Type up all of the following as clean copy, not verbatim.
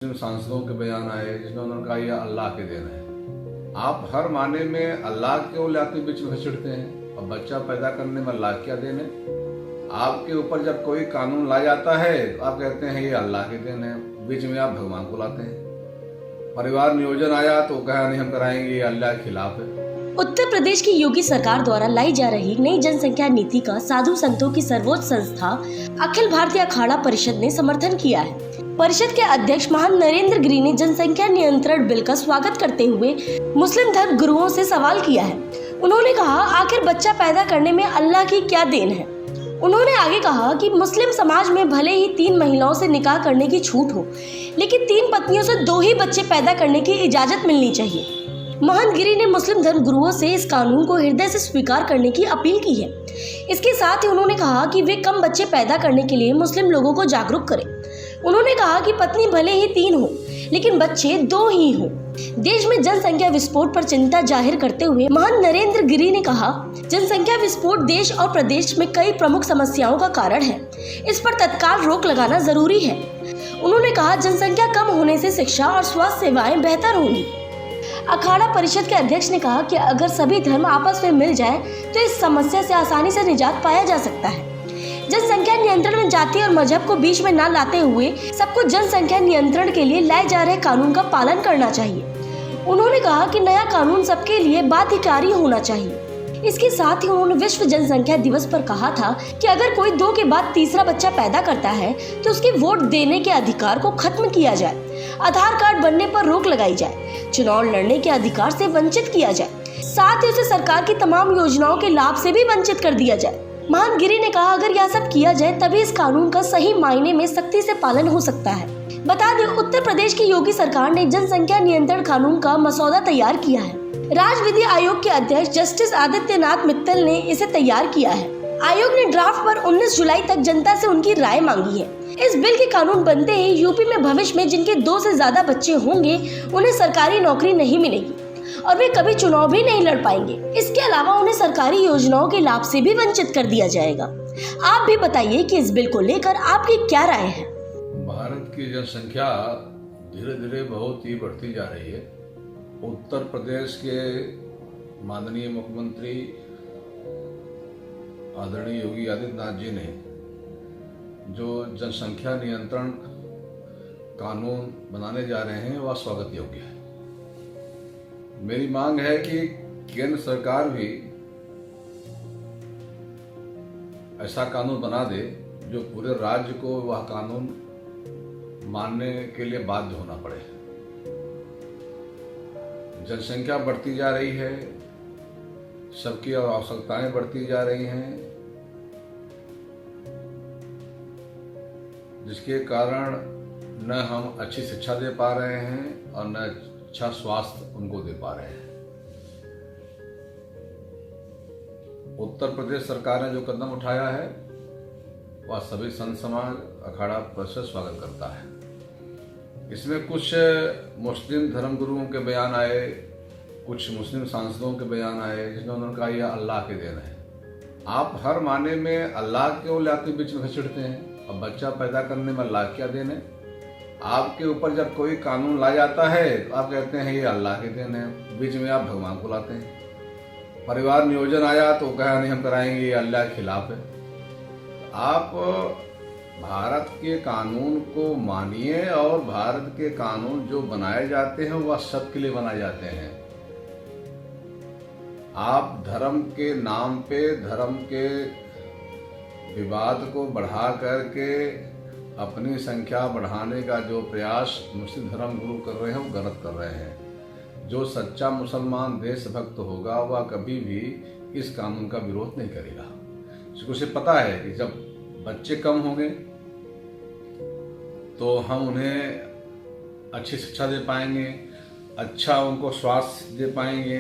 जिन सांसदों के बयान आए जिसमें उन्होंने कहा यह अल्लाह के देन है। आप हर माने में अल्लाह क्यों लाते बीच में घसीटते हैं? और बच्चा पैदा करने में अल्लाह क्या देन है? आपके ऊपर जब कोई कानून ला जाता है तो आप कहते हैं ये अल्लाह के देन है, बीच में आप भगवान को लाते हैं। परिवार नियोजन आया तो कहा नहीं हम कराएंगे, ये अल्लाह के खिलाफ है। उत्तर प्रदेश की योगी सरकार द्वारा लाई जा रही नई जनसंख्या नीति का साधु संतों की सर्वोच्च संस्था अखिल भारतीय अखाड़ा परिषद ने समर्थन किया है। परिषद के अध्यक्ष महान नरेंद्र गिरी ने जनसंख्या नियंत्रण बिल का स्वागत करते हुए मुस्लिम धर्म गुरुओं से सवाल किया है। उन्होंने कहा, आखिर बच्चा पैदा करने में अल्लाह की क्या देन है? उन्होंने आगे कहा कि मुस्लिम समाज में भले ही 3 महिलाओं से निकाह करने की छूट हो, लेकिन 3 पत्नियों से 2 ही बच्चे पैदा करने की इजाजत मिलनी चाहिए। महंत गिरी ने मुस्लिम धर्म गुरुओं से इस कानून को हृदय से स्वीकार करने की अपील की है। इसके साथ ही उन्होंने कहा कि वे कम बच्चे पैदा करने के लिए मुस्लिम लोगों को जागरूक करें। उन्होंने कहा कि पत्नी भले ही 3 हो, लेकिन बच्चे 2 ही हों। देश में जनसंख्या विस्फोट पर चिंता जाहिर करते हुए महंत नरेंद्र गिरी ने कहा, जनसंख्या विस्फोट देश और प्रदेश में कई प्रमुख समस्याओं का कारण है। इस पर तत्काल रोक लगाना जरूरी है। उन्होंने कहा, जनसंख्या कम होने से शिक्षा और स्वास्थ्य सेवाएं बेहतर होंगी। अखाड़ा परिषद के अध्यक्ष ने कहा कि अगर सभी धर्म आपस में मिल जाएं, तो इस समस्या से आसानी से निजात पाया जा सकता है। जनसंख्या नियंत्रण में जाति और मजहब को बीच में न लाते हुए सबको जनसंख्या नियंत्रण के लिए लाए जा रहे कानून का पालन करना चाहिए। उन्होंने कहा कि नया कानून सबके लिए बाध्यकारी होना चाहिए। इसके साथ ही उन्होंने विश्व जनसंख्या दिवस पर कहा था कि अगर कोई 2 के बाद तीसरा बच्चा पैदा करता है तो उसके वोट देने के अधिकार को खत्म किया जाए, आधार कार्ड बनने पर रोक लगाई जाए, चुनाव लड़ने के अधिकार से वंचित किया जाए, साथ ही उसे सरकार की तमाम योजनाओं के लाभ से भी वंचित कर दिया जाए। महंत गिरी ने कहा, अगर यह सब किया जाए तभी इस कानून का सही मायने में सख्ती से पालन हो सकता है। बता दें, उत्तर प्रदेश की योगी सरकार ने जनसंख्या नियंत्रण कानून का मसौदा तैयार किया है। राज्य विधि आयोग के अध्यक्ष जस्टिस आदित्यनाथ मित्तल ने इसे तैयार किया है। आयोग ने ड्राफ्ट पर 19 जुलाई तक जनता से उनकी राय मांगी है। इस बिल के कानून बनते ही यूपी में भविष्य में जिनके 2 से ज्यादा बच्चे होंगे उन्हें सरकारी नौकरी नहीं मिलेगी और वे कभी चुनाव भी नहीं लड़ पाएंगे। इसके अलावा उन्हें सरकारी योजनाओं के लाभ से भी वंचित कर दिया जाएगा। आप भी बताइए कि इस बिल को लेकर आपकी क्या राय है? भारत की जनसंख्या धीरे धीरे बहुत ही बढ़ती जा रही है। उत्तर प्रदेश के माननीय मुख्यमंत्री आदरणीय योगी आदित्यनाथ जी ने जो जनसंख्या नियंत्रण कानून बनाने जा रहे हैं वह स्वागत योग्य है। मेरी मांग है कि केंद्र सरकार भी ऐसा कानून बना दे जो पूरे राज्य को वह कानून मानने के लिए बाध्य होना पड़े। जनसंख्या बढ़ती जा रही है, सबकी आवश्यकताएं बढ़ती जा रही हैं, जिसके कारण न हम अच्छी शिक्षा दे पा रहे हैं और न अच्छा स्वास्थ्य उनको दे पा रहे हैं। उत्तर प्रदेश सरकार ने जो कदम उठाया है वह सभी संत समाज अखाड़ा परिषद स्वागत करता है। इसमें कुछ मुस्लिम धर्म गुरुओं के बयान आए, कुछ मुस्लिम सांसदों के बयान आए जिसमें उन्होंने कहा यह अल्लाह के देन है। आप हर माने में अल्लाह क्यों लाते बीच में घसीटते हैं? और बच्चा पैदा करने में अल्लाह क्या देन है? आपके ऊपर जब कोई कानून ला जाता है तो आप कहते हैं ये अल्लाह के देन है, बीच में आप भगवान को लाते हैं। परिवार नियोजन आया तो कहा नहीं हम कराएंगे, ये अल्लाह के खिलाफ है। आप भारत के कानून को मानिए और भारत के कानून जो बनाए जाते हैं वह सबके लिए बनाए जाते हैं। आप धर्म के नाम पे धर्म के विवाद को बढ़ा करके अपनी संख्या बढ़ाने का जो प्रयास मुस्लिम धर्म गुरु कर रहे हैं वो गलत कर रहे हैं। जो सच्चा मुसलमान देशभक्त होगा वह कभी भी इस कानून का विरोध नहीं करेगा। उसे पता है कि जब बच्चे कम होंगे तो हम उन्हें अच्छी शिक्षा दे पाएंगे, अच्छा उनको स्वास्थ्य दे पाएंगे।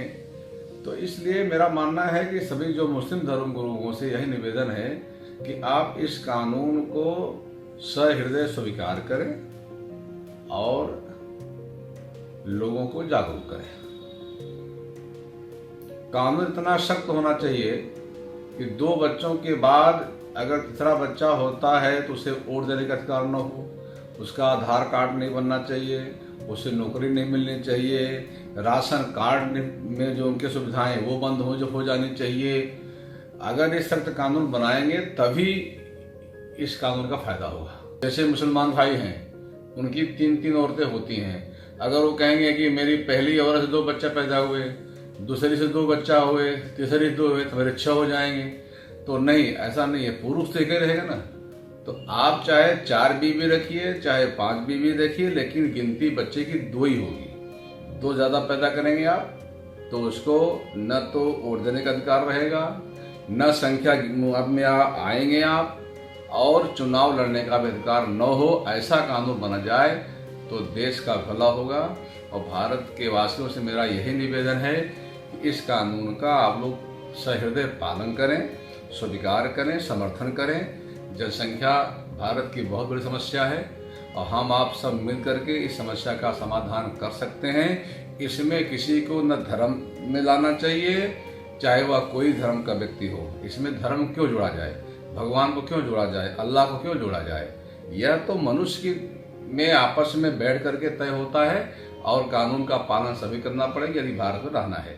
तो इसलिए मेरा मानना है कि सभी जो मुस्लिम धर्म गुरुओं से यही निवेदन है कि आप इस कानून को सहृदय स्वीकार करें और लोगों को जागरूक करें। कानून इतना सख्त होना चाहिए कि 2 बच्चों के बाद अगर तीसरा बच्चा होता है तो उसे वोट देने का अधिकार न हो, उसका आधार कार्ड नहीं बनना चाहिए, उसे नौकरी नहीं मिलनी चाहिए, राशन कार्ड में जो उनकी सुविधाएं वो बंद हो जानी चाहिए। अगर ये सख्त कानून बनाएंगे तभी इस कानून का फायदा होगा। जैसे मुसलमान भाई हैं, उनकी 3 औरतें होती हैं, अगर वो कहेंगे कि मेरी पहली औरत से 2 बच्चा पैदा हुए, दूसरी से 2 बच्चा हुए, तीसरी 2 हुए तो मेरे 6 हो जाएंगे, तो नहीं, ऐसा नहीं है। पुरुष तो एक ही रहेगा ना। तो आप चाहे 4 बीवी रखिए, चाहे 5 बीवी रखिए, लेकिन गिनती बच्चे की 2 ही होगी। 2 ज्यादा पैदा करेंगे आप तो उसको न तो वोट देने का अधिकार रहेगा, न संख्या में आएंगे आप, और चुनाव लड़ने का भी अधिकार न हो। ऐसा कानून बना जाए तो देश का भला होगा। और भारत के वासियों से मेरा यही निवेदन है कि इस कानून का आप लोग सहृदय पालन करें, स्वीकार करें, समर्थन करें। जनसंख्या भारत की बहुत बड़ी समस्या है और हम आप सब मिल करके इस समस्या का समाधान कर सकते हैं। इसमें किसी को न धर्म में लाना चाहिए, चाहे वह कोई धर्म का व्यक्ति हो। इसमें धर्म क्यों जोड़ा जाए, भगवान को क्यों जोड़ा जाए, अल्लाह को क्यों जोड़ा जाए? यह तो मनुष्य की में आपस में बैठ करके तय होता है और कानून का पालन सभी करना पड़ेगा यदि भारत में रहना है।